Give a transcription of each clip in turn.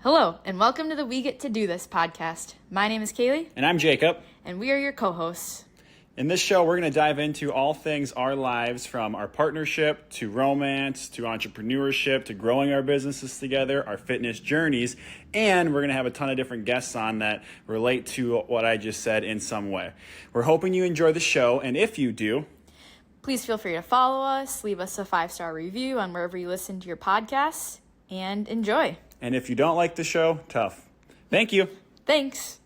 Hello, and welcome to the We Get to Do This podcast. My name is Kaylee. And I'm Jacob. And we are your co-hosts. In this show, we're going to dive into all things our lives, from our partnership to romance to entrepreneurship to growing our businesses together, our fitness journeys, and we're going to have a ton of different guests on that relate to what I just said in some way. We're hoping you enjoy the show, and if you do, please feel free to follow us, leave us a 5-star review on wherever you listen to your podcasts, and enjoy. And if you don't like the show, tough. Thank you. Thanks.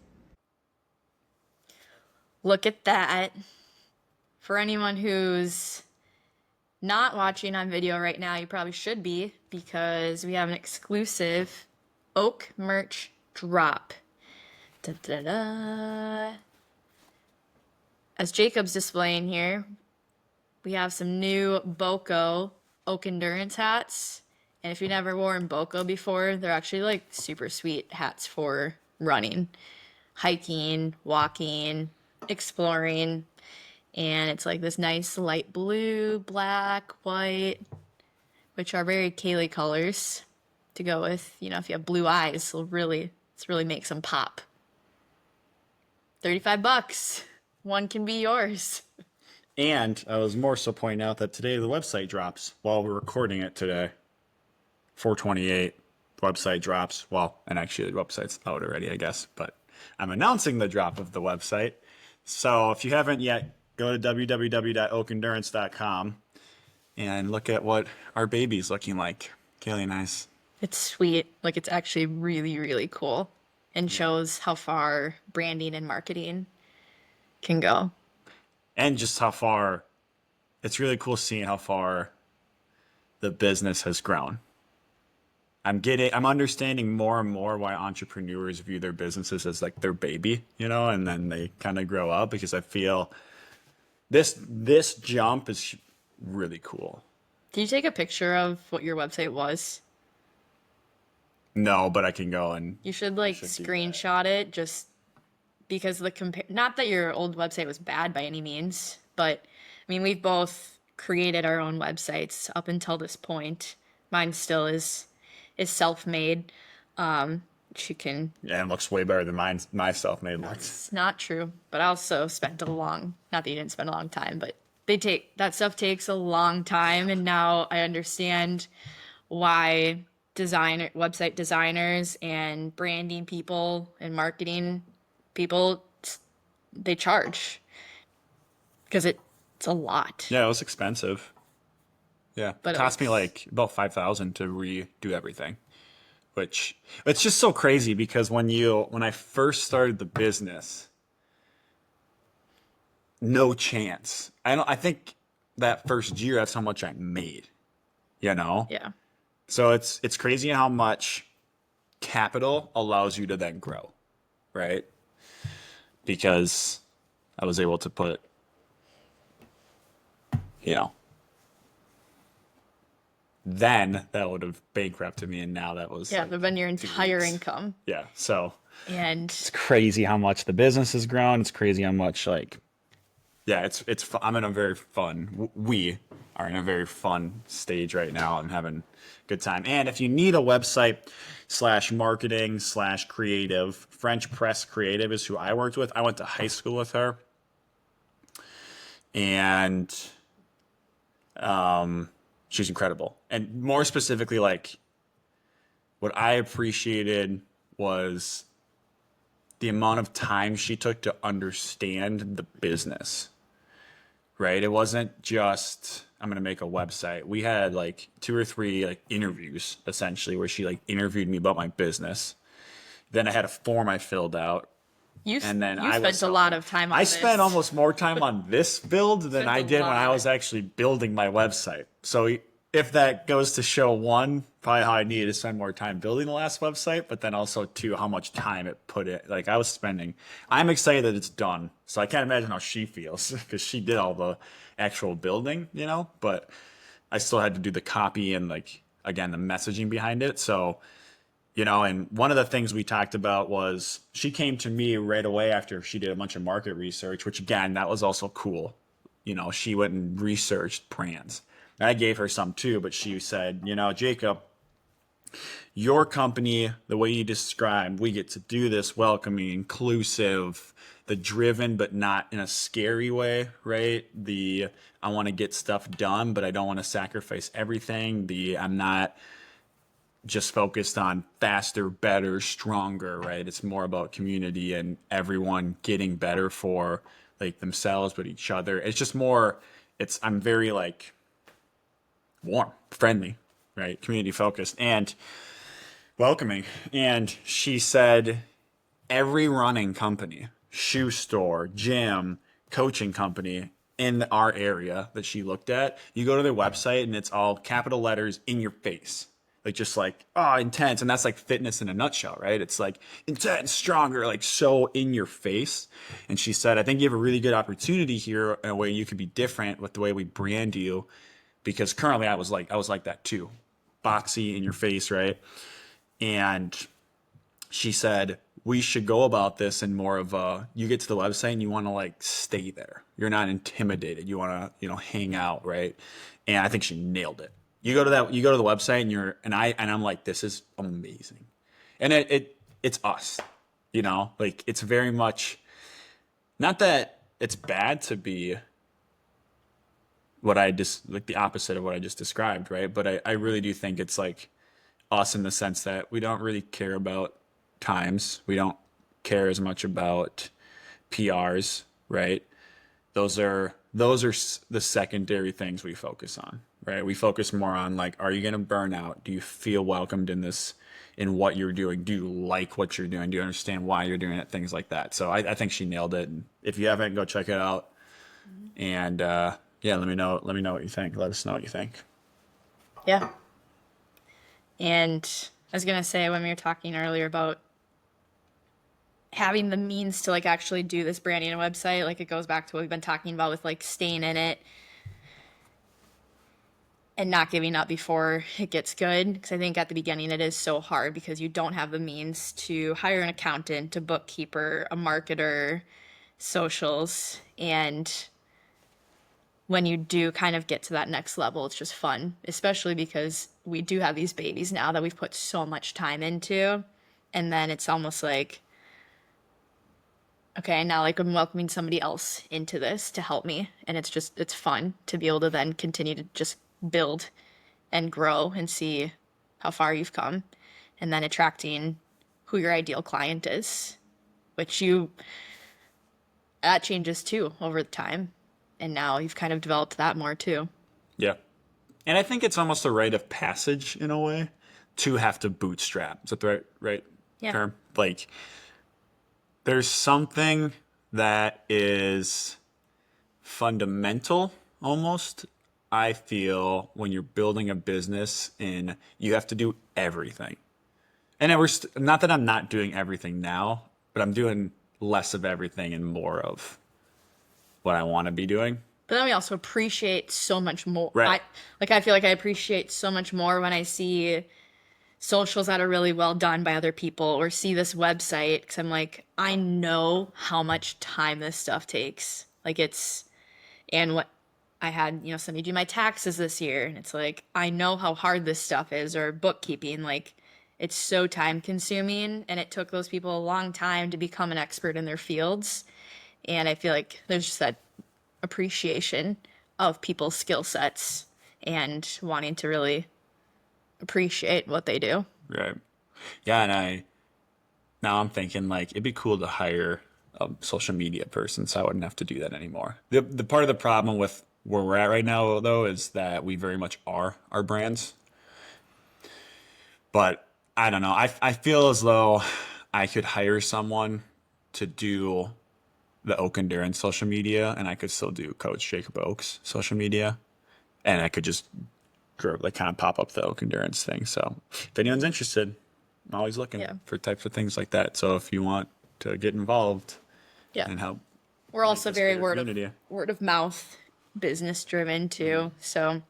Look at that. For anyone who's not watching on video right now, you probably should be, because we have an exclusive Oak merch drop. Da-da-da. As Jacob's displaying here, we have some new Boco Oak Endurance hats. And if you've never worn Boco before, they're actually like super sweet hats for running, hiking, walking, exploring. And it's like this nice light blue, black, white, which are very Kaylee colors to go with. You know, if you have blue eyes, it'll really makes them pop. $35. One can be yours. And I was more so pointing out that today the website drops while we're recording it today. 4/28, website drops. Well, and actually the website's out already, I guess, but I'm announcing the drop of the website. So if you haven't yet, go to www.oakendurance.com and look at what our baby's looking like. Kaylee and I's. It's sweet. Like, it's actually really, really cool and shows how far branding and marketing can go. And just how far, it's really cool seeing how far the business has grown. I'm understanding more and more why entrepreneurs view their businesses as like their baby, and then they kind of grow up, because I feel this jump is really cool. Did you take a picture of what your website was? No, but I can go and... You should screenshot it, just because not that your old website was bad by any means, but I mean, we've both created our own websites up until this point. Mine still is self-made. You can... Yeah, it looks way better than my self-made looks. It's not true, but I also spent not that you didn't spend a long time, but that stuff takes a long time, and now I understand why website designers and branding people and marketing people, they charge, because it's a lot. Yeah, it was expensive. Yeah, but it cost me like about $5,000 to redo everything, which it's just so crazy, because when I first started the business, no chance. I think that first year, that's how much I made, Yeah. So it's crazy how much capital allows you to then grow, right? Because I was able to put, then that would have bankrupted me, and now that was... Yeah, that would have been your entire income. Yeah, so... And it's crazy how much the business has grown. It's crazy how much, I'm in a very fun... We are in a very fun stage right now. I'm having a good time. And if you need a website /marketing/creative, French Press Creative is who I worked with. I went to high school with her. And... she's incredible. And more specifically, what I appreciated was the amount of time she took to understand the business, right? It wasn't just, I'm going to make a website. We had 2 or 3 interviews, essentially, where she interviewed me about my business. Then I had a form I filled out. You spent a lot of time on this. I spent almost more time on this build than I did when I was actually building my website. So if that goes to show, 1, probably how I needed to spend more time building the last website, but then also 2, how much time it put in. I'm excited that it's done. So I can't imagine how she feels, because she did all the actual building, but I still had to do the copy and again, the messaging behind it. So, and one of the things we talked about was she came to me right away after she did a bunch of market research, which again, that was also cool. She went and researched brands. I gave her some too, but she said, Jacob, Your company, the way you described, we get to do this welcoming, inclusive, the driven, but not in a scary way, right? The I want to get stuff done, but I don't want to sacrifice everything. The I'm not just focused on faster, better, stronger, right? It's more about community and everyone getting better for like themselves, but each other. It's just more, I'm very like warm, friendly, right? Community focused and welcoming. And she said, every running company, shoe store, gym, coaching company in our area that she looked at, you go to their website and it's all capital letters in your face. Like just like, oh, intense. And that's like fitness in a nutshell, right? It's like intense, stronger, like so in your face. And she said, I think you have a really good opportunity here in a way you could be different with the way we brand you. Because currently I was like that too. Boxy in your face, right? And she said, we should go about this in more of a, you get to the website and you want to like stay there. You're not intimidated. You want to, hang out, right? And I think she nailed it. You go to the website and I'm like, this is amazing. And it's us, like it's very much, not that it's bad to be what I just, like the opposite of what I just described, right? But I really do think it's like us in the sense that we don't really care about times. We don't care as much about PRs, right? Those are the secondary things we focus on, right? We focus more on like, are you going to burn out? Do you feel welcomed in what you're doing? Do you like what you're doing? Do you understand why you're doing it? Things like that. So I think she nailed it. And if you haven't, go check it out. And yeah, let me know what you think. Let us know what you think. Yeah. And I was going to say when we were talking earlier about having the means to like actually do this branding and website, like it goes back to what we've been talking about with like staying in it and not giving up before it gets good. Because I think at the beginning it is so hard because you don't have the means to hire an accountant, a bookkeeper, a marketer, socials. And when you do kind of get to that next level, it's just fun, especially because we do have these babies now that we've put so much time into. And then it's almost like, okay, now like I'm welcoming somebody else into this to help me. And it's fun to be able to then continue to just build and grow and see how far you've come. And then attracting who your ideal client is, which that changes too over time. And now you've kind of developed that more too. Yeah. And I think it's almost a rite of passage in a way to have to bootstrap. Is that the right Yeah. term? Like, there's something that is fundamental almost, I feel, when you're building a business and you have to do everything. And not that I'm not doing everything now, but I'm doing less of everything and more of what I want to be doing. But then we also appreciate so much more. Right. I feel like I appreciate so much more when I see socials that are really well done by other people or see this website because I'm like, I know how much time this stuff takes. And what I had, somebody do my taxes this year and it's like, I know how hard this stuff is, or bookkeeping. Like, it's so time consuming and it took those people a long time to become an expert in their fields. And I feel like there's just that appreciation of people's skill sets and wanting to really appreciate what they do. Right. Yeah, and now I'm thinking like it'd be cool to hire a social media person so I wouldn't have to do that anymore. The part of the problem with where we're at right now though is that we very much are our brands. But I don't know. I feel as though I could hire someone to do the Oak Endurance social media and I could still do Coach Jacob Oak's social media. And I could just like kind of pop up the Oak Endurance thing. So if anyone's interested, I'm always looking for types of things like that. So if you want to get involved and help, We're also very greater community. word of mouth, business driven too. So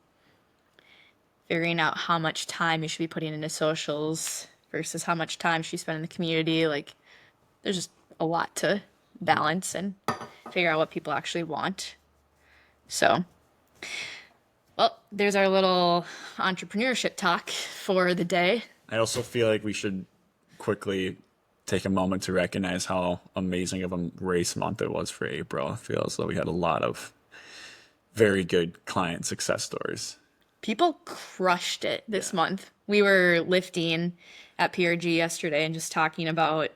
figuring out how much time you should be putting into socials versus how much time should you spend in the community. Like, there's just a lot to balance and figure out what people actually want. So, well, there's our little entrepreneurship talk for the day. I also feel like we should quickly take a moment to recognize how amazing of a race month it was for April. I feel as though we had a lot of very good client success stories. People crushed it this Yeah. month. We were lifting at PRG yesterday and just talking about,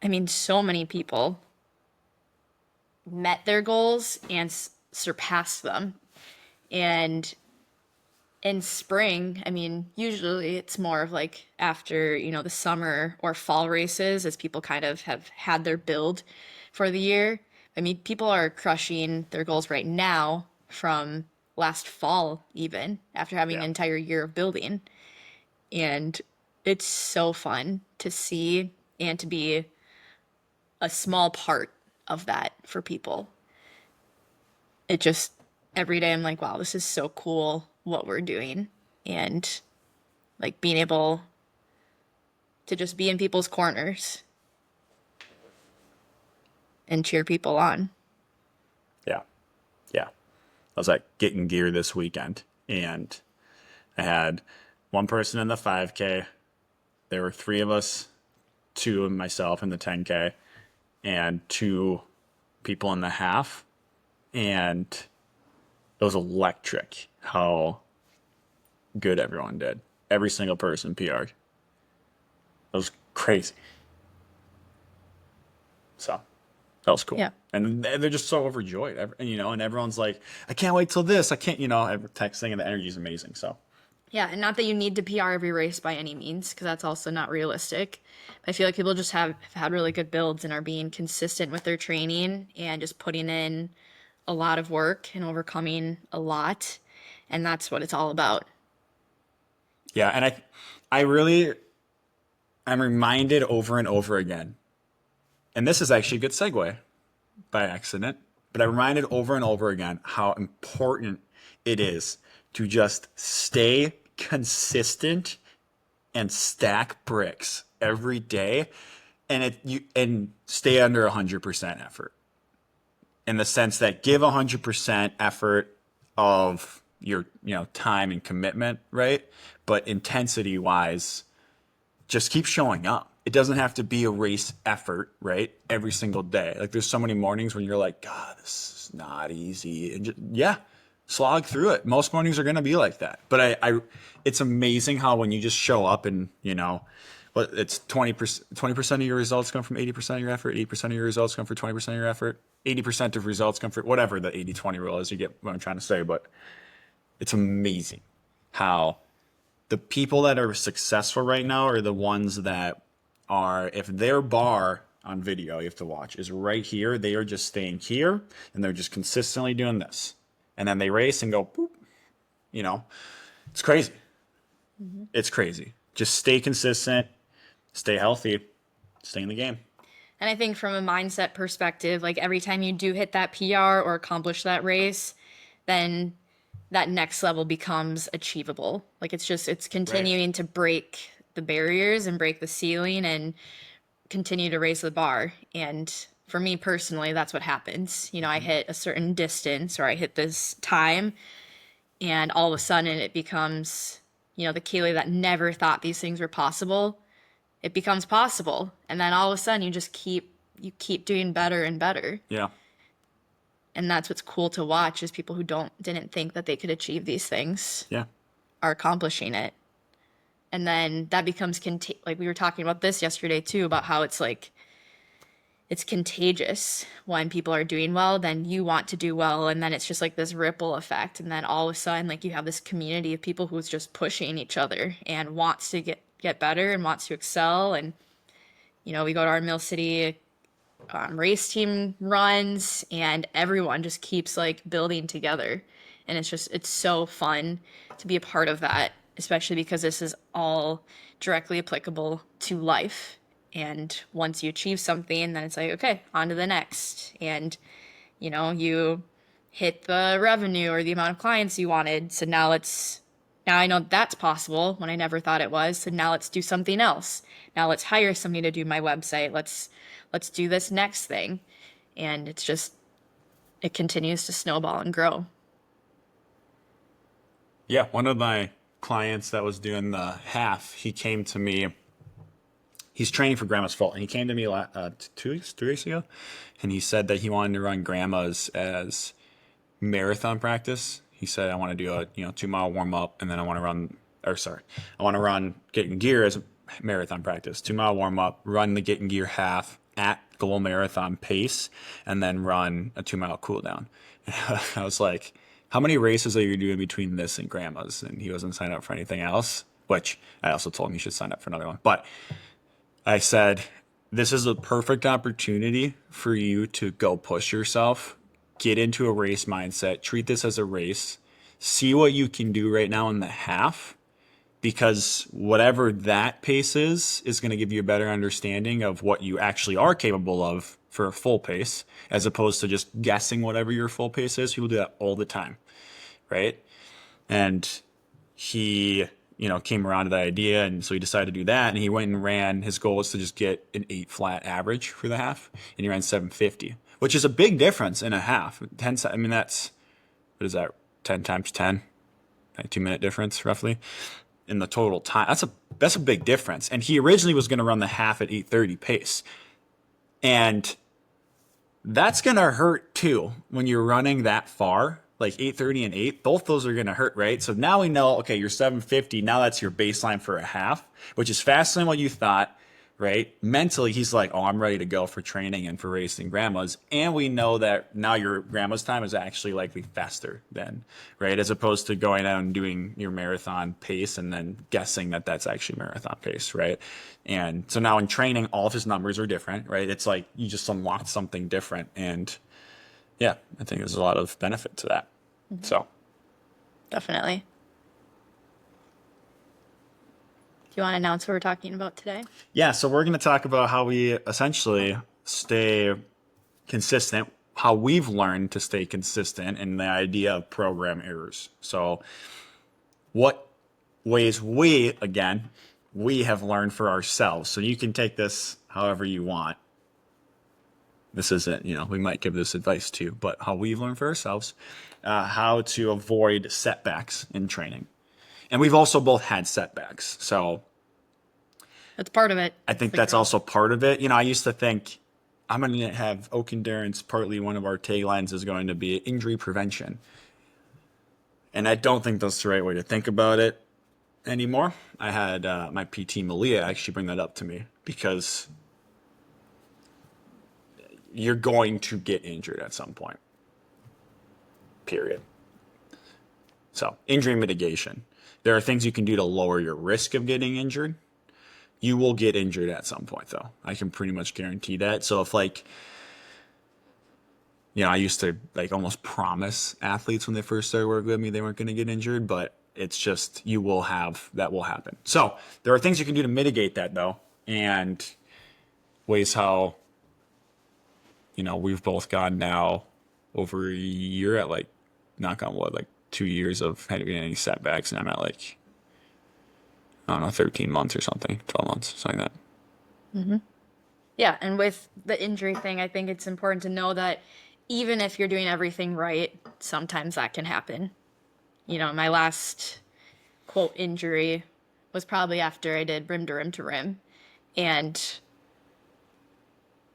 I mean, so many people met their goals and surpassed them. And in spring, I mean, usually it's more of like after, the summer or fall races as people kind of have had their build for the year. I mean, people are crushing their goals right now from last fall, even after having an Yeah. entire year of building. And it's so fun to see and to be a small part of that for people. It just, every day I'm like, wow, this is so cool what we're doing. And like being able to just be in people's corners and cheer people on. Yeah. Yeah. I was like getting gear this weekend and I had one person in the 5K. There were three of us, two of myself in the 10K, and two people in the half. And it was electric how good everyone did. Every single person PR'd. It was crazy. So that was cool. Yeah. And they're just so overjoyed. And everyone's like, I can't wait till this. I can't, texting, and the energy is amazing. So Yeah, and not that you need to PR every race by any means, because that's also not realistic. But I feel like people just have had really good builds and are being consistent with their training and just putting in a lot of work and overcoming a lot. And that's what it's all about. yeah, and I'm reminded over and over again, and this is actually a good segue by accident, but I'm reminded over and over again how important it is to just stay consistent and stack bricks every day, and stay under 100% effort. In the sense that give 100% effort of your time and commitment, right? But intensity wise, just keep showing up. It doesn't have to be a race effort, right? Every single day. Like there's so many mornings when you're like, God, this is not easy. And yeah, slog through it. Most mornings are going to be like that. But it's amazing how when you just show up and, it's 20% of your results come from 80% of your effort, 80% of your results come from 20% of your effort, 80% of results come from whatever the 80-20 rule is. You get what I'm trying to say. But it's amazing how the people that are successful right now are the ones that if their bar on video you have to watch is right here, they are just staying here and they're just consistently doing this. And then they race and go, boop. It's crazy. Mm-hmm. It's crazy. Just stay consistent, stay healthy, stay in the game. And I think from a mindset perspective, like every time you do hit that PR or accomplish that race, then that next level becomes achievable. Like it's continuing to break the barriers and break the ceiling and continue to raise the bar. And for me personally, that's what happens. I hit a certain distance or I hit this time and all of a sudden it becomes, the Kaylee that never thought these things were possible. It becomes possible. And then all of a sudden you keep doing better and better. Yeah. And that's what's cool to watch is people who didn't think that they could achieve these things Yeah. are accomplishing it. And then that becomes like we were talking about this yesterday too, about how it's like it's contagious when people are doing well, then you want to do well, and then it's just like this ripple effect, and then all of a sudden like you have this community of people who's just pushing each other and wants to get better and wants to excel. And we go to our Mill City race team runs and everyone just keeps like building together, and it's so fun to be a part of that, especially because this is all directly applicable to life. And once you achieve something, then it's like, okay, on to the next. And you hit the revenue or the amount of clients you wanted, so now I know that's possible when I never thought it was. So now let's do something else. Now let's hire somebody to do my website. Let's do this next thing. And it continues to snowball and grow. Yeah. One of my clients that was doing the half, he came to me. He's training for Grandma's Fault, and he came to me 3 weeks ago, and he said that he wanted to run Grandma's as marathon practice. He said, I want to do a 2 mile warm up, and then I want to run getting gear as a marathon practice. 2 mile warm up, run the getting gear half at goal marathon pace, and then run a 2 mile cool down. I was like, how many races are you doing between this and Grandma's? And he wasn't signed up for anything else, which I also told him he should sign up for another one. But I said, this is a perfect opportunity for you to go push yourself, get into a race mindset, treat this as a race, see what you can do right now in the half, because whatever that pace is going to give you a better understanding of what you actually are capable of for a full pace, as opposed to just guessing whatever your full pace is. People do that all the time, right? And he, came around to the idea, and so he decided to do that, and he went and ran. His goal was to just get an 8 flat average for the half, and he ran 750, which is a big difference in a half. 10, I mean, that's, what is that, 10 times 10? 2-minute difference, roughly, in the total time. That's a big difference. And he originally was going to run the half at 8:30 pace. And that's going to hurt too when you're running that far, like 8:30 and 8. Both those are going to hurt, right? So now we know, okay, you're 750. Now that's your baseline for a half, which is faster than what you thought, right? Mentally, he's like, oh, I'm ready to go for training and for racing Grandma's. And we know that now your Grandma's time is actually likely faster then, right? As opposed to going out and doing your marathon pace and then guessing that that's actually marathon pace, right? And so now in training, all of his numbers are different, right? It's like you just unlocked something different. And yeah, I think there's a lot of benefit to that. Mm-hmm. So definitely. Do you want to announce what we're talking about today? Yeah, so we're going to talk about how we essentially stay consistent, how we've learned to stay consistent, and the idea of program errors. So what ways we have learned for ourselves. So you can take this however you want. This isn't, we might give this advice too, but how we've learned for ourselves, how to avoid setbacks in training. And we've also both had setbacks. So that's part of it. I think that's also part of it. I used to think I'm going to have Oak Endurance, partly one of our taglines is going to be injury prevention. And I don't think that's the right way to think about it anymore. I had my PT, Malia, actually bring that up to me, because you're going to get injured at some point. Period. So, injury mitigation. There are things you can do to lower your risk of getting injured. You will get injured at some point, though. I can pretty much guarantee that. So if I used to almost promise athletes when they first started working with me they weren't going to get injured, but it's just that will happen. So there are things you can do to mitigate that, though, and ways how we've both gone now over a year at knock on wood, 2 years of having any setbacks, and I'm at 13 months or something, 12 months, something like that. Mm-hmm. Yeah, and with the injury thing, I think it's important to know that even if you're doing everything right, sometimes that can happen. My last, quote, injury was probably after I did rim to rim to rim. And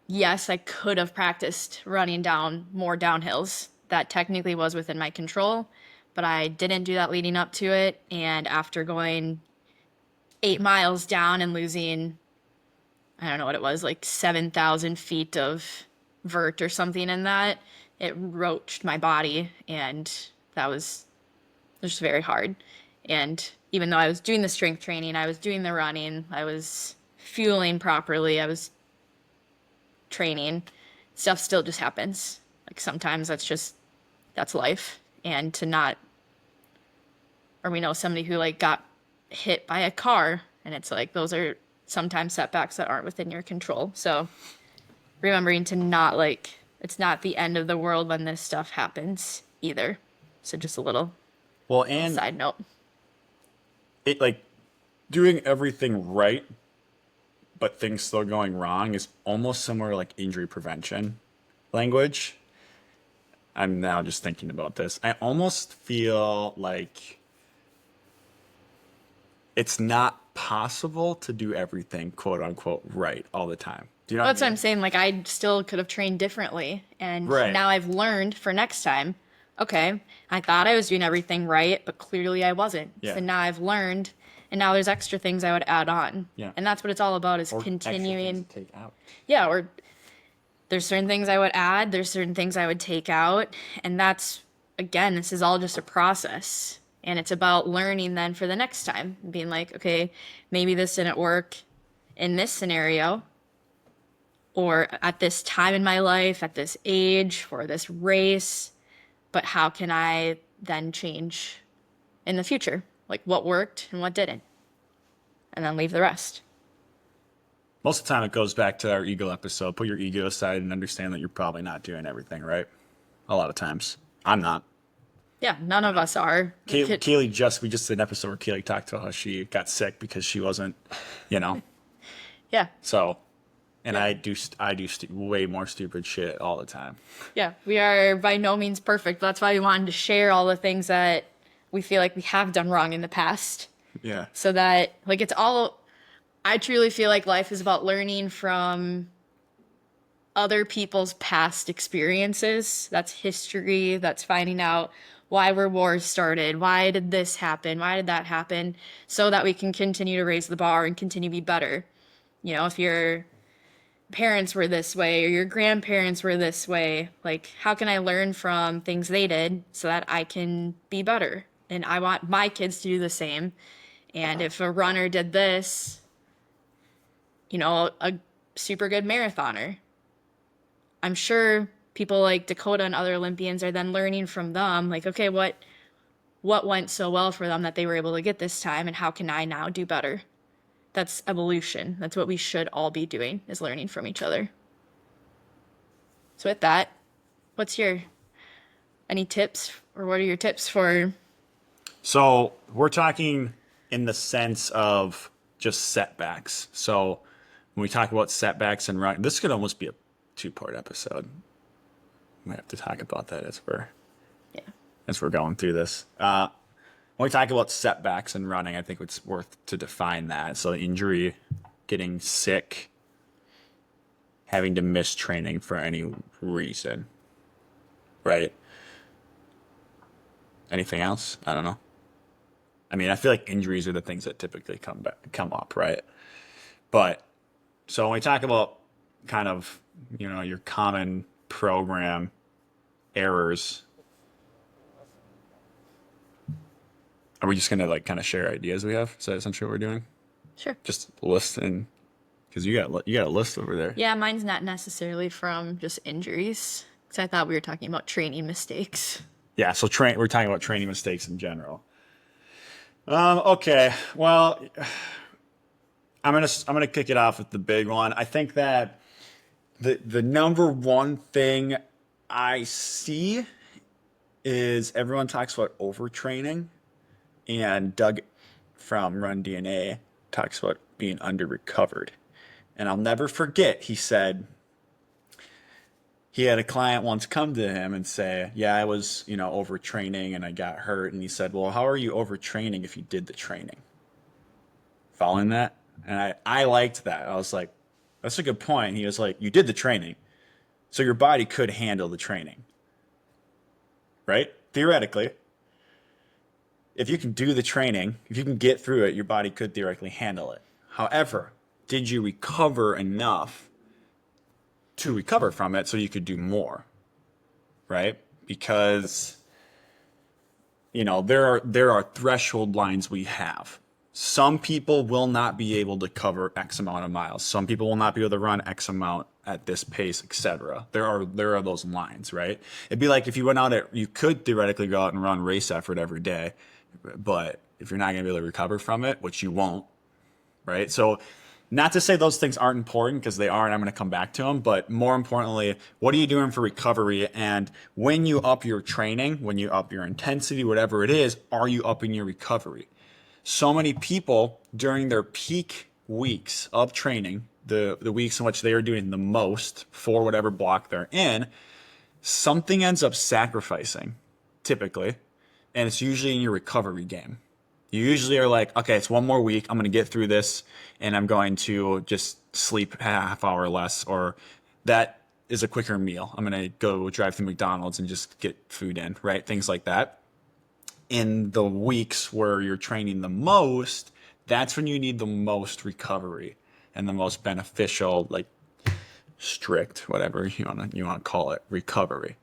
yes, I could have practiced running down more downhills. That technically was within my control, but I didn't do that leading up to it. And after going 8 miles down and losing, I don't know what it was, 7,000 feet of vert or something in that, it roached my body, and that was just very hard. And even though I was doing the strength training, I was doing the running, I was fueling properly, I was training, stuff still just happens. Sometimes that's life. And to not, or we know somebody who got hit by a car, and it's those are sometimes setbacks that aren't within your control. So remembering to not it's not the end of the world when this stuff happens either. So just a little side note. It doing everything right but things still going wrong is almost similar to injury prevention language. I'm now just thinking about this. I almost feel it's not possible to do everything quote unquote right all the time. Do you know That's what what I I'm mean? saying. Like, I still could have trained differently. And Right. now I've learned for next time. Okay, I thought I was doing everything right, but clearly I wasn't. Yeah. So now I've learned, and now there's extra things I would add on. Yeah. And that's what it's all about is Or extra things continuing. to take out. Yeah, or there's certain things I would add, there's certain things I would take out. And that's, again, this is all just a process. And it's about learning then for the next time, being like, okay, maybe this didn't work in this scenario or at this time in my life, at this age, for this race, but how can I then change in the future? Like what worked and what didn't, and then leave the rest. Most of the time, it goes back to our ego episode. Put your ego aside and understand that you're probably not doing everything right. A lot of times, I'm not. Yeah, none of us are. Kaylee we just did an episode where Kaylee talked about how she got sick because she wasn't, you know. Yeah, So, and I do way more stupid shit all the time. yeah, we are by no means perfect. That's why we wanted to share all the things that we feel like we have done wrong in the past, Yeah. so that like it's all. I truly feel like life is about learning from other people's past experiences. That's history. That's finding out why were wars started? Why did this happen? Why did that happen? So that we can continue to raise the bar and continue to be better. You know, if your parents were this way or your grandparents were this way, like how can I learn from things they did so that I can be better? And I want my kids to do the same. And if a runner did this, you know, a super good marathoner, I'm sure people like Dakota and other Olympians are then learning from them, like, okay, what went so well for them that they were able to get this time, and how can I now do better? That's evolution. That's what we should all be doing, is learning from each other. So with that, any tips, or what are your tips for? So we're talking in the sense of just setbacks. So when we talk about setbacks and running, this could almost be a 2-part episode. We might have to talk about that Yeah. as we're going through this. When we talk about setbacks and running, I think it's worth to define that. So injury, getting sick, having to miss training for any reason, right? Anything else? I don't know. I mean, I feel like injuries are the things that typically come up, right? But so when we talk about kind of, you know, your common program errors, are we just gonna like kind of share ideas we have? Is that essentially what we're doing? Sure. Just listing, because you got a list over there. Yeah, mine's not necessarily from just injuries, because I thought we were talking about training mistakes. Yeah. So we're talking about training mistakes in general. Okay. Well, I'm gonna kick it off with the big one. I think that the number one thing I see is everyone talks about overtraining, and Doug from Run DNA talks about being under recovered. And I'll never forget, he said he had a client once come to him and say, yeah, I was, you know, overtraining and I got hurt. And he said, well, how are you overtraining if you did the training? Following that? And I liked that. I was like, that's a good point. He was like, you did the training, so your body could handle the training, right? Theoretically, if you can do the training, if you can get through it, your body could theoretically handle it. However, did you recover enough to recover from it so you could do more, right? Because, you know, there are threshold lines we have. Some people will not be able to cover X amount of miles. Some people will not be able to run X amount at this pace, etc. There are those lines, right? It'd be like if you went out you could theoretically go out and run race effort every day, but if you're not going to be able to recover from it, which you won't, right? So not to say those things aren't important, because they are, and I'm going to come back to them, but more importantly, what are you doing for recovery? And when you up your training, when you up your intensity, whatever it is, are you upping your recovery? So many people during their peak weeks of training, the weeks in which they are doing the most for whatever block they're in, something ends up sacrificing, typically, and it's usually in your recovery game. You usually are like, okay, it's one more week. I'm going to get through this and I'm going to just sleep a half hour less, or that is a quicker meal. I'm going to go drive through McDonald's and just get food in, right? Things like that. In the weeks where you're training the most, that's when you need the most recovery and the most beneficial, like strict, whatever you want to call it, recovery.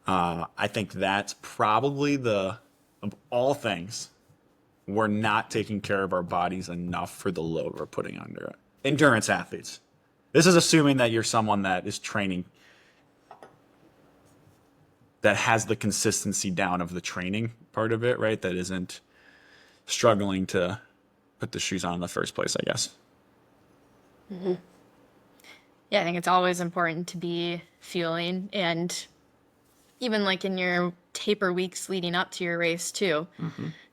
I think that's probably of all things, we're not taking care of our bodies enough for the load we're putting under it. Endurance athletes. This is assuming that you're someone that is training, that has the consistency down of the training part of it, right? That isn't struggling to put the shoes on in the first place, I guess. Yeah, I think it's always important to be fueling, and even like in your taper weeks leading up to your race too.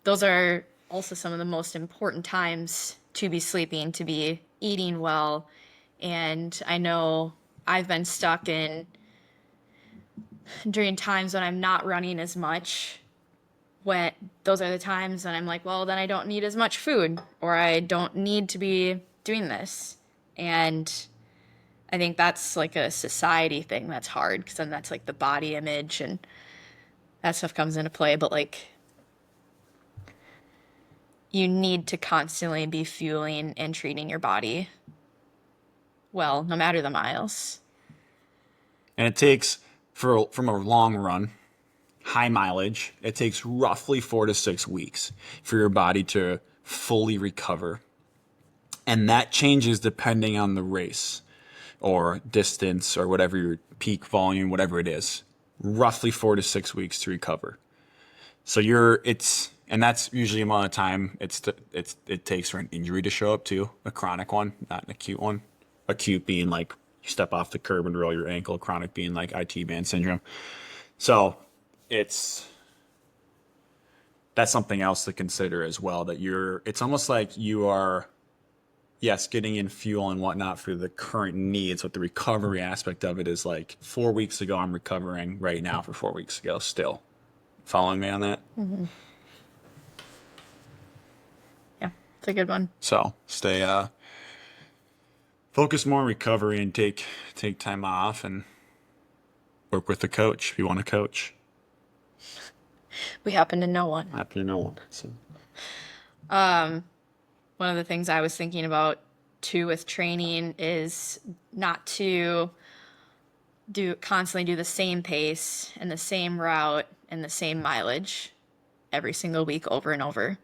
Those are also some of the most important times to be sleeping, to be eating well. And I know I've been stuck in during times when I'm not running as much, when those are the times when I'm like, well, then I don't need as much food, or I don't need to be doing this. And I think that's like a society thing that's hard, because then that's like the body image and that stuff comes into play. But like, you need to constantly be fueling and treating your body well, no matter the miles. And it takes, from a long run, high mileage, it takes roughly 4 to 6 weeks for your body to fully recover. And that changes depending on the race or distance or whatever your peak volume, whatever it is. Roughly 4 to 6 weeks to recover. So and that's usually the amount of time it takes for an injury to show up too, a chronic one, not an acute one. Acute being like you step off the curb and roll your ankle, chronic being like IT band syndrome. So that's something else to consider as well, that it's almost like you are, yes, getting in fuel and whatnot for the current needs, but the recovery aspect of it is like 4 weeks ago, I'm recovering right now for 4 weeks ago still. Following me on that? Yeah, it's a good one. So stay, focus more on recovery and take time off and work with a coach if you want to coach. We happen to know one. Happy to know one. So. One of the things I was thinking about too with training is not to constantly do the same pace and the same route and the same mileage every single week over and over,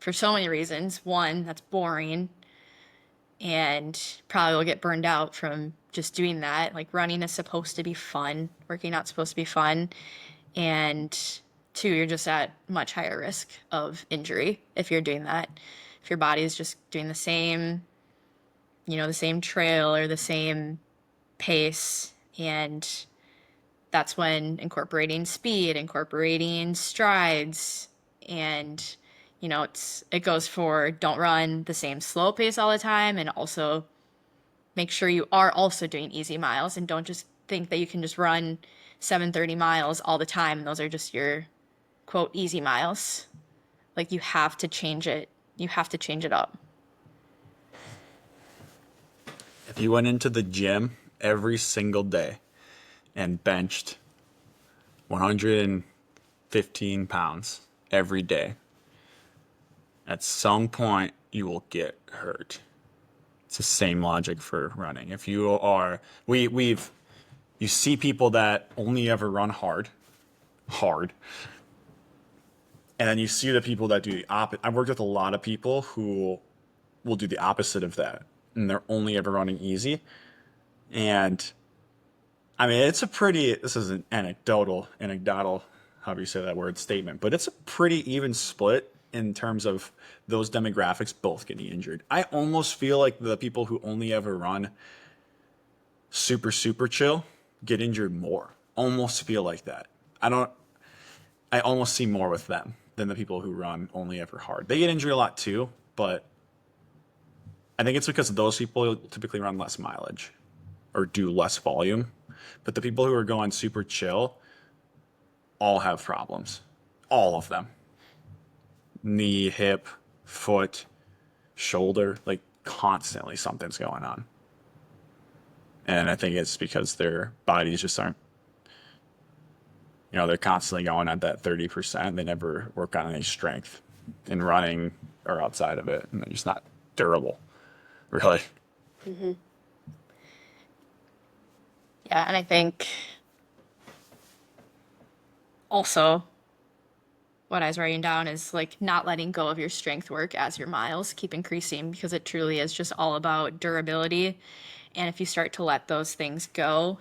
for so many reasons. One, that's boring and probably will get burned out from just doing that. Like, running is supposed to be fun, working out's supposed to be fun. And two, you're just at much higher risk of injury if you're doing that. If your body is just doing the same trail or the same pace. And that's when incorporating speed, incorporating strides, and it goes for, don't run the same slow pace all the time, and also make sure you are also doing easy miles, and don't just think that you can just run 7:30 miles all the time and those are just your quote easy miles. Like, you have to change it. You have to change it up. If you went into the gym every single day and benched 115 pounds every day, at some point you will get hurt. It's the same logic for running. If you are, you see people that only ever run hard, and then you see the people that do the opposite. I've worked with a lot of people who will do the opposite of that, and they're only ever running easy. And I mean, this is an anecdotal, however you say that word, statement, but it's a pretty even split in terms of those demographics both getting injured. I almost feel like the people who only ever run super, super chill get injured more. Almost feel like that. I almost see more with them than the people who run only ever hard. They get injured a lot too, but I think it's because those people typically run less mileage or do less volume. But the people who are going super chill all have problems. All of them. Knee, hip, foot, shoulder, like constantly something's going on. And I think it's because their bodies just aren't, they're constantly going at that 30%. They never work on any strength in running or outside of it. And they're just not durable, really. Yeah, and I think also what I was writing down is like not letting go of your strength work as your miles keep increasing, because it truly is just all about durability. And if you start to let those things go,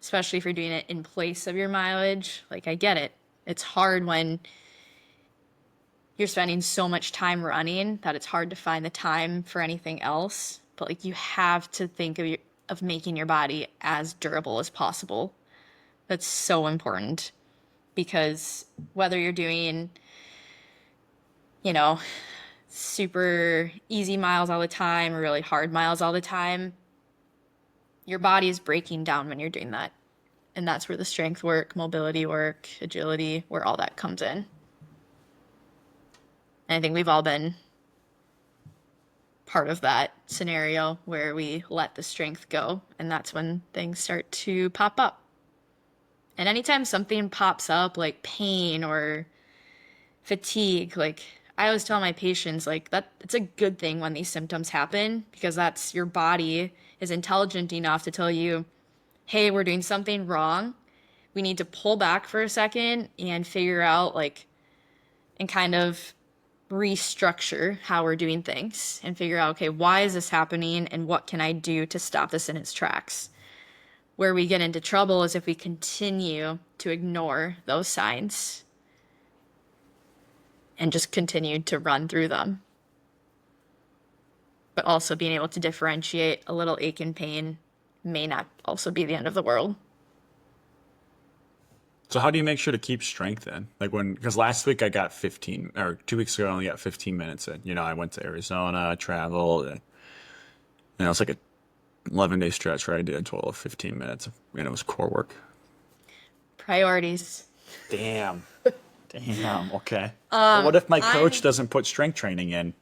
especially if you're doing it in place of your mileage, like I get it. It's hard when you're spending so much time running that it's hard to find the time for anything else. But like you have to think of making your body as durable as possible. That's so important, because whether you're doing, you know, super easy miles all the time or really hard miles all the time, your body is breaking down when you're doing that. And that's where the strength work, mobility work, agility, where all that comes in. And I think we've all been part of that scenario where we let the strength go, and that's when things start to pop up. And anytime something pops up like pain or fatigue, like I always tell my patients, like that it's a good thing when these symptoms happen, because that's your body is intelligent enough to tell you, hey, we're doing something wrong. We need to pull back for a second and figure out like and kind of restructure how we're doing things and figure out, okay, why is this happening and what can I do to stop this in its tracks? Where we get into trouble is if we continue to ignore those signs and just continue to run through them. But also being able to differentiate a little ache and pain may not also be the end of the world. So how do you make sure to keep strength in? Like because last week I got 15, or 2 weeks ago I only got 15 minutes in. I went to Arizona, traveled, and it's like a 11-day stretch where I did a total of 15 minutes, and it was core work. Priorities. Damn. Okay. But what if my coach doesn't put strength training in,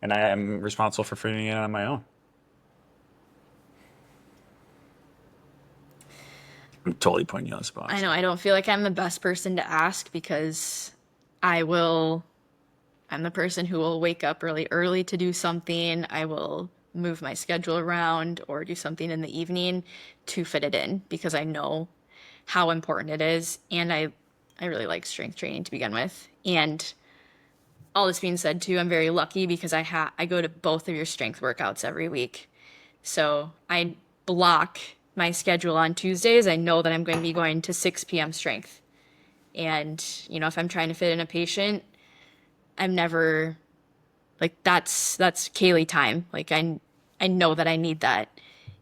and I am responsible for figuring it out on my own? I'm totally putting you on the spot. I know, I don't feel like I'm the best person to ask, because I'm the person who will wake up really early to do something. I will move my schedule around or do something in the evening to fit it in, because I know how important it is. And I really like strength training to begin with. And all this being said too, I'm very lucky because I go to both of your strength workouts every week. So I block my schedule on Tuesdays. I know that I'm going to be going to 6 p.m. strength. And, if I'm trying to fit in a patient, I'm never like, that's Kaylee time. Like I know that I need that.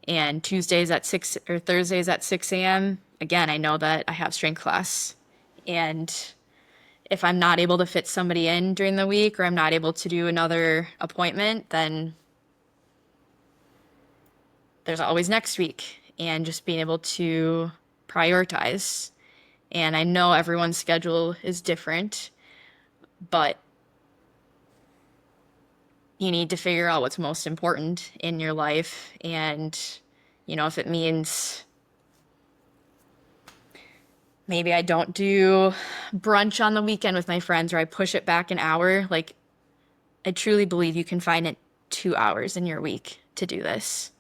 And Tuesdays at 6 or Thursdays at 6 a.m. Again, I know that I have strength class. And if I'm not able to fit somebody in during the week, or I'm not able to do another appointment, then there's always next week. And just being able to prioritize. And I know everyone's schedule is different, but you need to figure out what's most important in your life. And, if it means maybe I don't do brunch on the weekend with my friends, or I push it back an hour, like I truly believe you can find it 2 hours in your week to do this.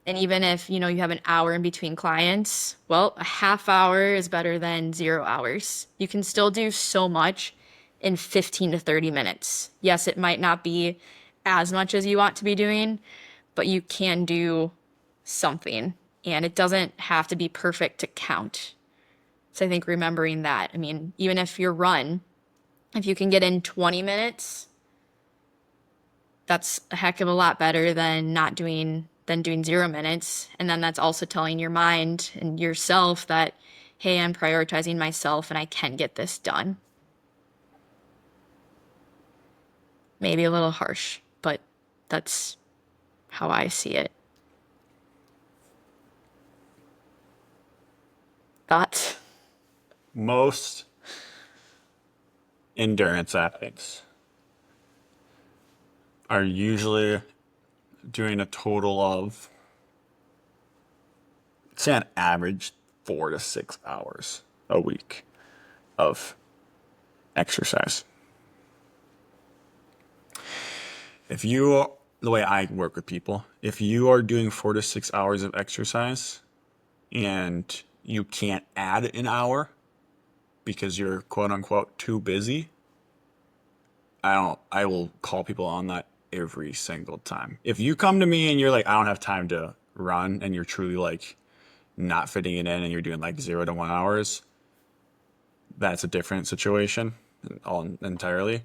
And even if, you have an hour in between clients, well, a half hour is better than 0 hours. You can still do so much in 15 to 30 minutes. Yes, it might not be as much as you want to be doing, but you can do something. And it doesn't have to be perfect to count. So I think remembering that, even if your run, if you can get in 20 minutes, that's a heck of a lot better than doing 0 minutes. And then that's also telling your mind and yourself that, hey, I'm prioritizing myself and I can get this done. Maybe a little harsh, but that's how I see it. Thoughts? Most endurance athletes are usually doing a total of, say, on average, 4 to 6 hours a week of exercise. If you, the way I work with people, if you are doing 4 to 6 hours of exercise and you can't add an hour because you're quote unquote too busy, I will call people on that every single time. If you come to me and you're like, I don't have time to run, and you're truly like not fitting it in and you're doing like 0 to 1 hours, that's a different situation all entirely.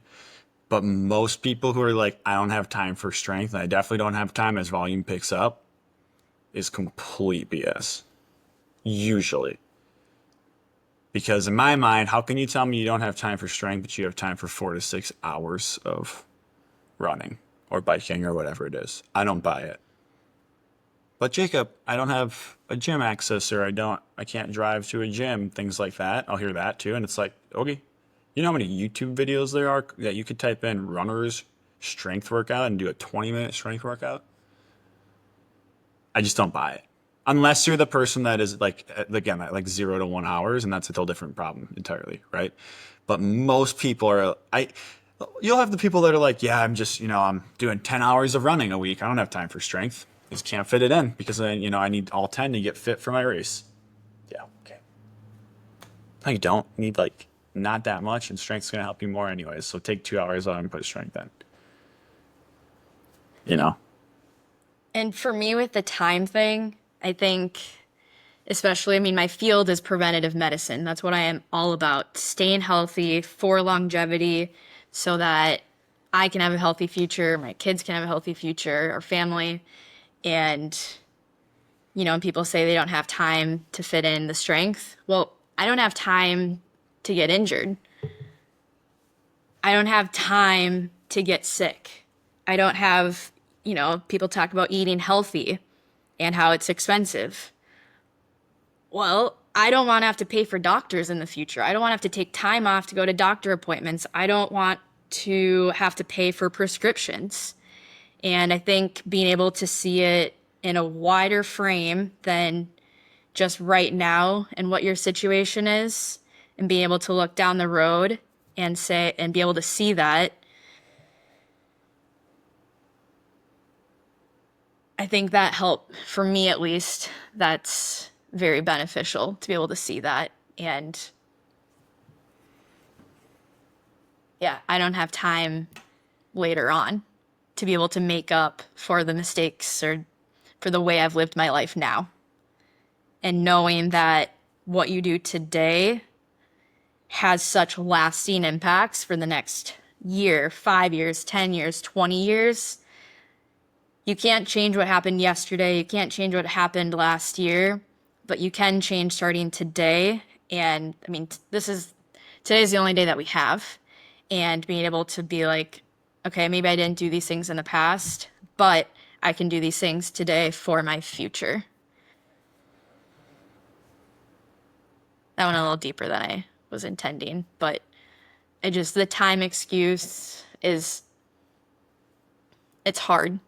But most people who are like, I don't have time for strength, and I definitely don't have time as volume picks up, is complete BS. Usually. Because in my mind, how can you tell me you don't have time for strength, but you have time for 4 to 6 hours of running or biking or whatever it is? I don't buy it. But Jacob, I don't have a gym access, or I can't drive to a gym, things like that. I'll hear that too. And it's like, okay, you know how many YouTube videos there are that you could type in runners strength workout and do a 20-minute strength workout? I just don't buy it. Unless you're the person that is like, again, like 0 to 1 hours, and that's a whole different problem entirely, right? But most people you'll have the people that are like, yeah, I'm doing 10 hours of running a week. I don't have time for strength. I just can't fit it in because I need all 10 to get fit for my race. Yeah, okay. No, you don't. You need like not that much, and strength's going to help you more anyways. So take 2 hours out and put strength in. You know? And for me with the time thing, I think, especially, I mean, my field is preventative medicine. That's what I am all about. Staying healthy for longevity so that I can have a healthy future, my kids can have a healthy future, our family. And, and people say they don't have time to fit in the strength. Well, I don't have time to get injured. I don't have time to get sick. I don't have, people talk about eating healthy and how it's expensive. Well, I don't want to have to pay for doctors in the future. I don't want to have to take time off to go to doctor appointments. I don't want to have to pay for prescriptions. And I think being able to see it in a wider frame than just right now and what your situation is, and being able to look down the road and be able to see that, I think that helped, for me at least, that's very beneficial to be able to see that. And yeah, I don't have time later on to be able to make up for the mistakes or for the way I've lived my life now. And knowing that what you do today has such lasting impacts for the next year, 5 years, 10 years, 20 years. You can't change what happened yesterday. You can't change what happened last year, but you can change starting today. And I mean, today's the only day that we have. And being able to be like, okay, maybe I didn't do these things in the past, but I can do these things today for my future. That went a little deeper than I was intending, but the time excuse it's hard.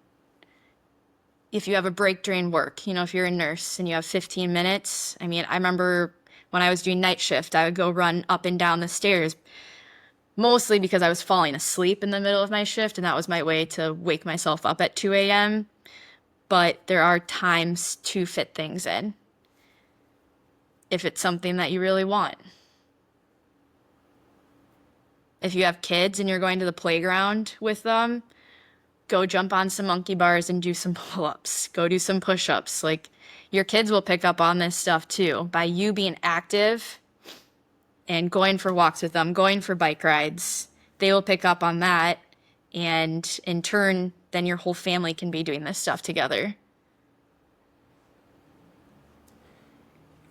If you have a break during work, if you're a nurse and you have 15 minutes, I mean, I remember when I was doing night shift, I would go run up and down the stairs, mostly because I was falling asleep in the middle of my shift, and that was my way to wake myself up at 2 a.m. But there are times to fit things in if it's something that you really want. If you have kids and you're going to the playground with them, go jump on some monkey bars and do some pull-ups. Go do some push-ups. Like, your kids will pick up on this stuff too. By you being active and going for walks with them, going for bike rides, they will pick up on that. And in turn, then your whole family can be doing this stuff together.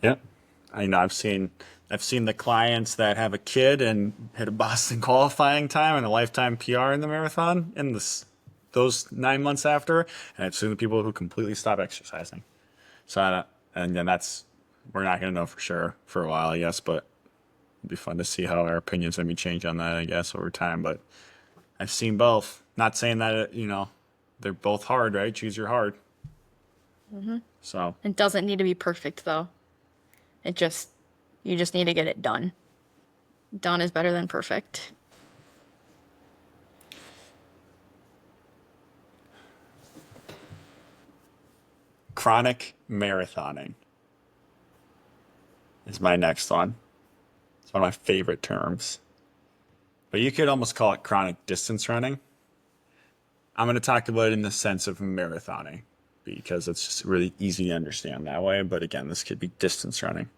Yeah. I've seen the clients that have a kid and hit a Boston qualifying time and a lifetime PR in the marathon in those 9 months after, and I've seen the people who completely stop exercising. So, and then we're not going to know for sure for a while, I guess, but It'd be fun to see how our opinions maybe change on that, I guess, over time. But I've seen both. Not saying that, they're both hard, right? Choose your hard. So, It doesn't need to be perfect though. You just need to get it done. Done is better than perfect. chronic marathoning is my next one. It's one of my favorite terms. But you could almost call it chronic distance running. I'm going to talk about it in the sense of marathoning because it's just really easy to understand that way. But again, this could be distance running.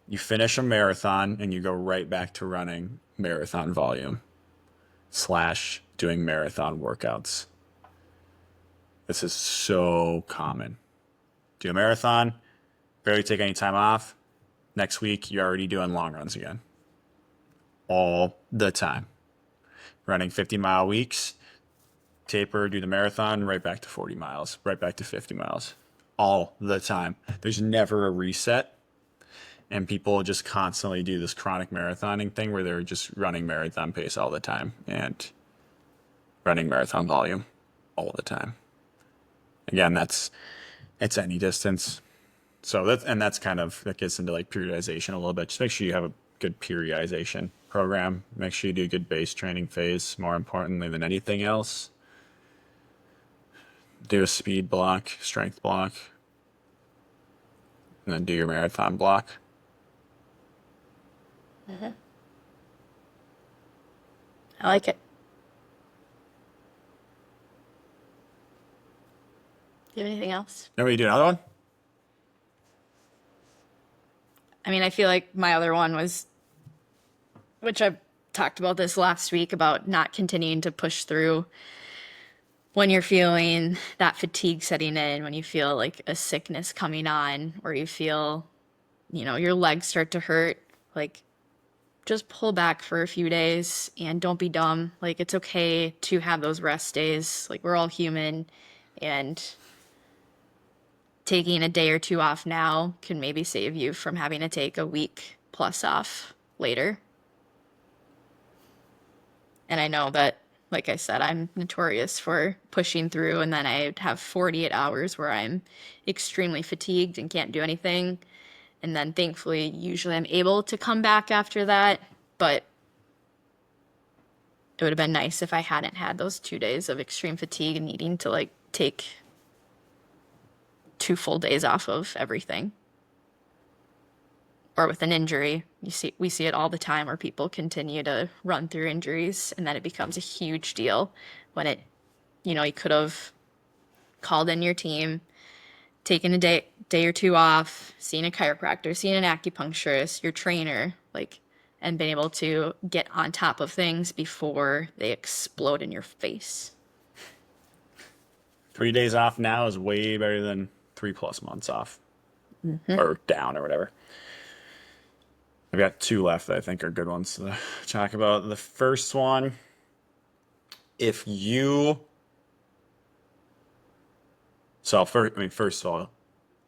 You finish a marathon and you go right back to running marathon volume / doing marathon workouts. This is so common. Do a marathon, barely take any time off. Next week, you're already doing long runs again. All the time. Running 50-mile weeks, taper, do the marathon, right back to 40 miles, right back to 50 miles. All the time. There's never a reset. And people just constantly do this chronic marathoning thing where they're just running marathon pace all the time and running marathon volume all the time. Again, it's any distance. So that's kind of, that gets into like periodization a little bit. Just make sure you have a good periodization program. Make sure you do a good base training phase, more importantly than anything else. Do a speed block, strength block, and then do your marathon block. I like it. Do you have anything else? Now we do another one? I mean, I feel like my other one was, which I talked about this last week, about not continuing to push through when you're feeling that fatigue setting in, when you feel like a sickness coming on, or you feel, your legs start to hurt. Like, just pull back for a few days and don't be dumb. Like, it's okay to have those rest days. Like, we're all human, and taking a day or two off now can maybe save you from having to take a week plus off later. And I know that, like I said, I'm notorious for pushing through, and then I have 48 hours where I'm extremely fatigued and can't do anything. And then thankfully, usually I'm able to come back after that. But it would have been nice if I hadn't had those 2 days of extreme fatigue and needing to like take 2 full days off of everything. Or with an injury, we see it all the time where people continue to run through injuries, and then it becomes a huge deal when you could have called in your team, taken a day or two off, seen a chiropractor, seen an acupuncturist, your trainer, and been able to get on top of things before they explode in your face. 3 days off now is way better than 3+ months off or down or whatever. I've got 2 left that I think are good ones to talk about. The first one, first of all,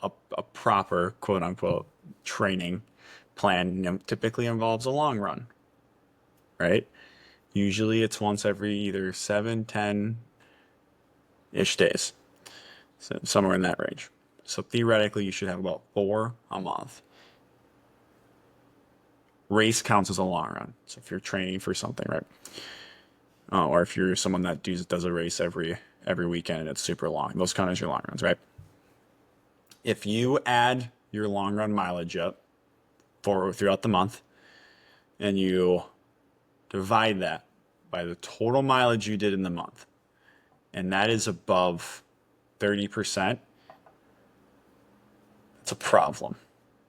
a proper quote unquote training plan typically involves a long run, right? Usually it's once every either 7, 10-ish days, so somewhere in that range. So theoretically, you should have about 4 a month. Race counts as a long run. So if you're training for something, right? Or if you're someone that does a race every weekend and it's super long, those count as your long runs, right? If you add your long run mileage up throughout the month, and you divide that by the total mileage you did in the month, and that is above 30%, it's a problem.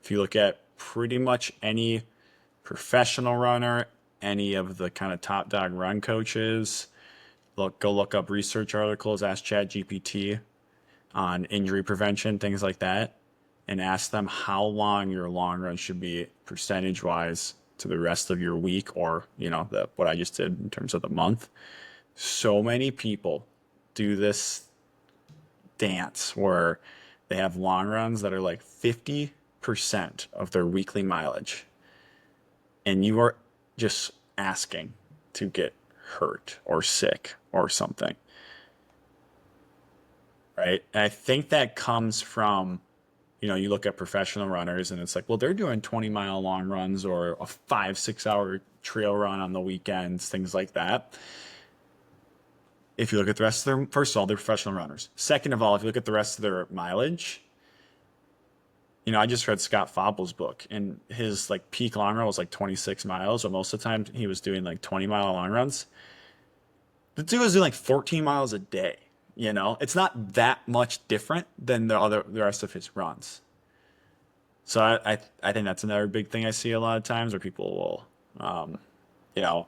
If you look at pretty much any professional runner, any of the kind of top dog run coaches, go look up research articles, ask ChatGPT on injury prevention, things like that, and ask them how long your long run should be percentage wise to the rest of your week, or what I just did in terms of the month. So many people do this dance where they have long runs that are like 50% of their weekly mileage. and you are just asking to get hurt or sick or something, right? And I think that comes from, you look at professional runners and it's like, well, they're doing 20-mile long runs or a 5-6 hour trail run on the weekends, things like that. If you look at the rest of their, first of all, they're professional runners. Second of all, if you look at the rest of their mileage, I just read Scott Fable's book, and his like peak long run was like 26 miles, but most of the time he was doing like 20-mile long runs. The dude was doing like 14 miles a day. It's not that much different than the rest of his runs. So I think that's another big thing I see a lot of times where people will, you know,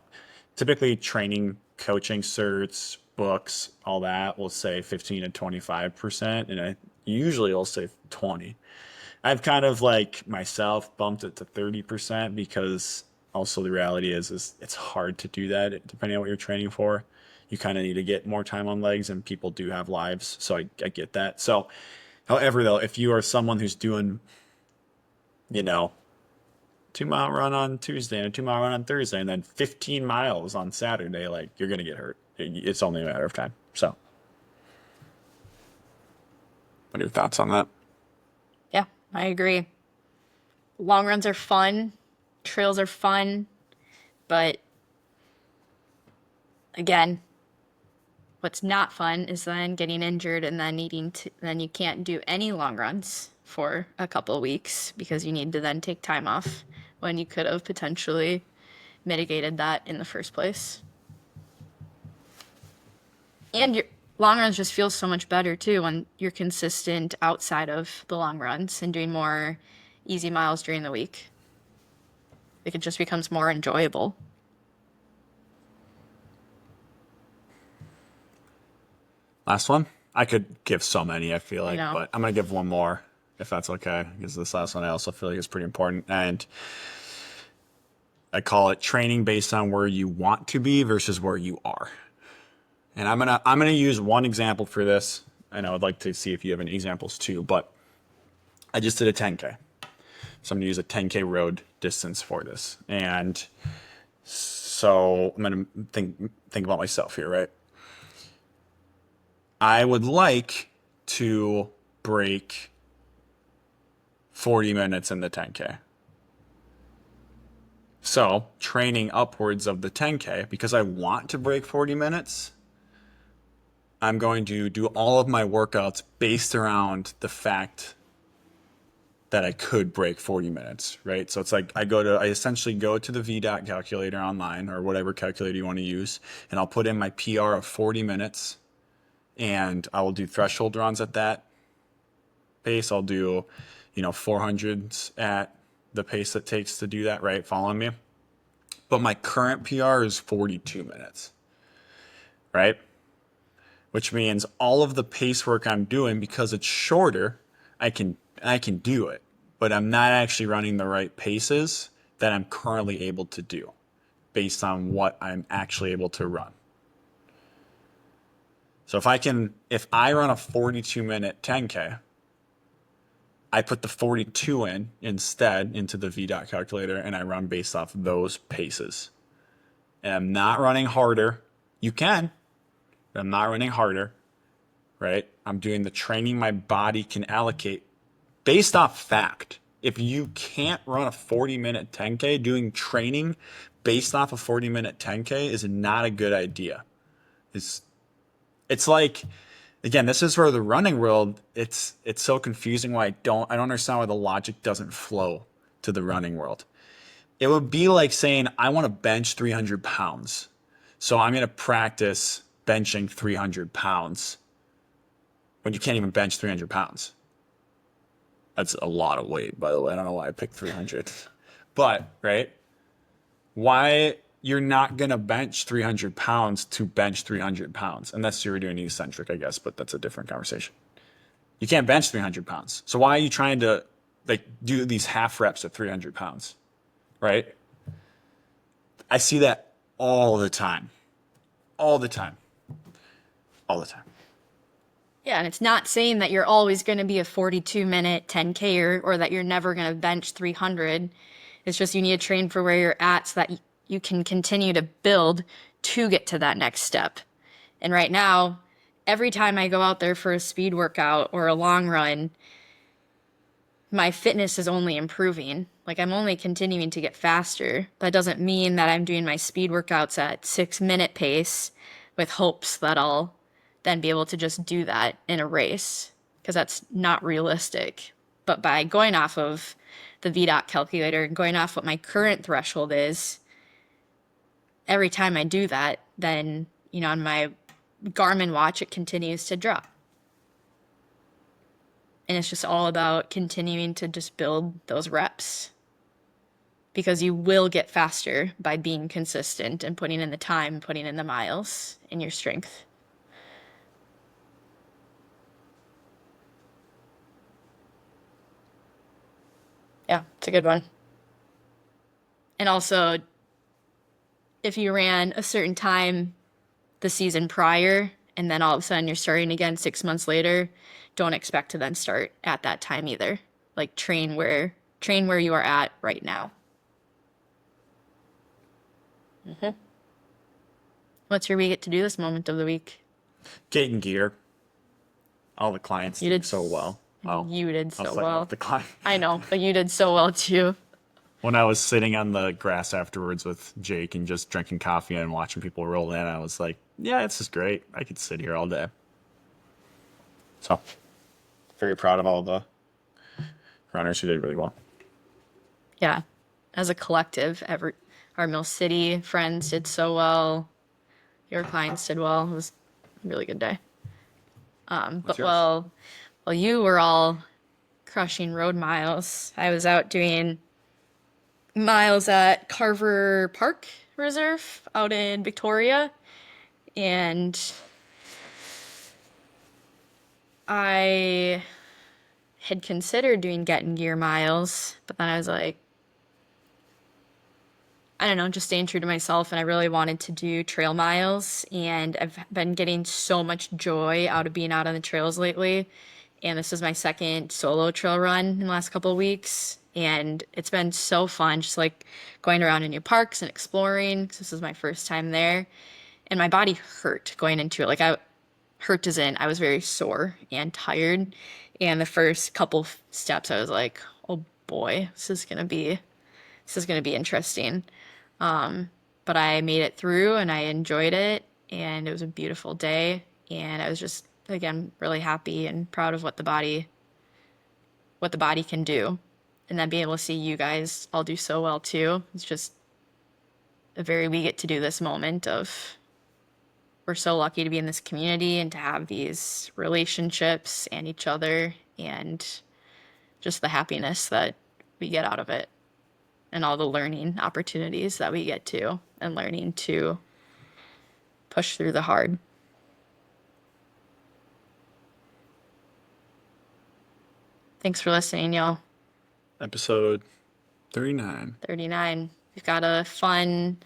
typically training, coaching certs, books, all that will say 15 to 25%, and I usually will say 20. I've kind of like myself bumped it to 30% because also the reality is it's hard to do that depending on what you're training for. You kind of need to get more time on legs, and people do have lives, so I get that. So, however, though, if you are someone who's doing, you know, 2 mile run on Tuesday and a 2 mile run on Thursday, and then 15 miles on Saturday, like you're gonna get hurt. It's only a matter of time. So, what are your thoughts on that? Yeah, I agree. Long runs are fun, trails are fun, but again, what's not fun is then getting injured and then then you can't do any long runs for a couple of weeks because you need to then take time off when you could have potentially mitigated that in the first place. And your long runs just feel so much better too when you're consistent outside of the long runs and doing more easy miles during the week. Like it just becomes more enjoyable. Last one. I could give so many, I feel I like, know. but I'm gonna give one more if that's okay, because this last one I also feel like is pretty important, and I call it training based on where you want to be versus where you are. And I'm gonna use one example for this, and I would like to see if you have any examples too. But I just did a 10K, so I'm gonna use a 10K road distance for this, and so I'm gonna think about myself here, right? I would like to break 40 minutes in the 10K. So, training upwards of the 10K, because I want to break 40 minutes, I'm going to do all of my workouts based around the fact that I could break 40 minutes, right? So it's like I essentially go to the VDOT calculator online or whatever calculator you want to use, and I'll put in my PR of 40 minutes, and I will do threshold runs at that pace. I'll do, 400s at the pace it takes to do that, right? Following me? But my current PR is 42 minutes, right? Which means all of the pace work I'm doing, because it's shorter, I can do it, but I'm not actually running the right paces that I'm currently able to do based on what I'm actually able to run. So if I run a 42-minute 10K, I put the 42 in instead into the VDOT calculator, and I run based off those paces. And I'm not running harder. You can, but I'm not running harder, right? I'm doing the training my body can allocate based off fact. If you can't run a 40-minute 10K, doing training based off a 40-minute 10K is not a good idea. It's like, again, this is where the running world, it's so confusing why I don't understand why the logic doesn't flow to the running world. It would be like saying I want to bench 300 pounds. So I'm going to practice benching 300 pounds when you can't even bench 300 pounds. That's a lot of weight, by the way. I don't know why I picked 300. But, right? Why you're not going to bench 300 pounds to bench 300 pounds, unless you were doing eccentric, I guess, but that's a different conversation. You can't bench 300 pounds. So why are you trying to do these half reps at 300 pounds, right? I see that all the time, all the time, all the time. Yeah, and it's not saying that you're always going to be a 42-minute 10K or that you're never going to bench 300. It's just you need to train for where you're at so that you can continue to build to get to that next step. And right now, every time I go out there for a speed workout or a long run, my fitness is only improving. Like, I'm only continuing to get faster. That doesn't mean that I'm doing my speed workouts at 6-minute pace with hopes that I'll then be able to just do that in a race, because that's not realistic. But by going off of the VDOT calculator and going off what my current threshold is, every time I do that, then, on my Garmin watch, it continues to drop. And it's just all about continuing to just build those reps, because you will get faster by being consistent and putting in the time, putting in the miles in your strength. Yeah, it's a good one. And also, if you ran a certain time the season prior and then all of a sudden you're starting again 6 months later, don't expect to then start at that time either. Like, train where you are at right now. What's your we get to do this moment of the week? Getting gear. All the clients did so well. Oh, You did so I was like, well. the client. I know, but you did so well too. When I was sitting on the grass afterwards with Jake and just drinking coffee and watching people roll in, I was like, yeah, this is great. I could sit here all day. So, very proud of all the runners who did really well. Yeah, as a collective, our Mill City friends did so well. Your clients did well. It was a really good day. But yours? while you were all crushing road miles, I was out doing miles at Carver Park Reserve out in Victoria, and I had considered doing getting gear miles, but then I was like, I don't know, just staying true to myself, and I really wanted to do trail miles, and I've been getting so much joy out of being out on the trails lately, and this is my second solo trail run in the last couple of weeks, and it's been so fun, just like going around in new parks and exploring, because this is my first time there, and my body hurt going into it. Like, hurt as in I was very sore and tired, and the first couple steps I was like, oh boy, this is gonna be interesting. But I made it through and I enjoyed it, and it was a beautiful day, and I was just, again, really happy and proud of what the body can do. And then being able to see you guys all do so well too. It's just we get to do this moment of, we're so lucky to be in this community and to have these relationships and each other, and just the happiness that we get out of it, and all the learning opportunities that we get to, and learning to push through the hard. Thanks for listening, y'all. Episode 39. 39. We've got a fun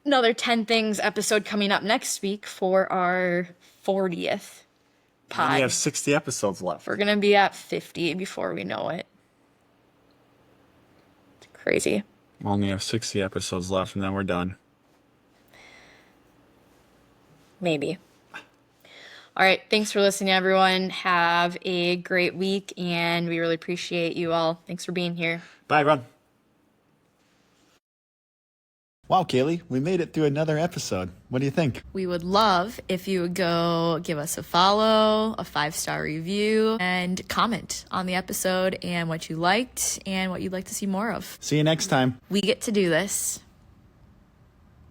another 10 things episode coming up next week for our 40th pod. We only have 60 episodes left. We're gonna be at 50 before we know it. It's crazy. We only have 60 episodes left, and then we're done. Maybe. All right. Thanks for listening, everyone. Have a great week, and we really appreciate you all. Thanks for being here. Bye, everyone. Wow, Kaylee, we made it through another episode. What do you think? We would love if you would go give us a follow, a 5-star review, and comment on the episode and what you liked and what you'd like to see more of. See you next time. We get to do this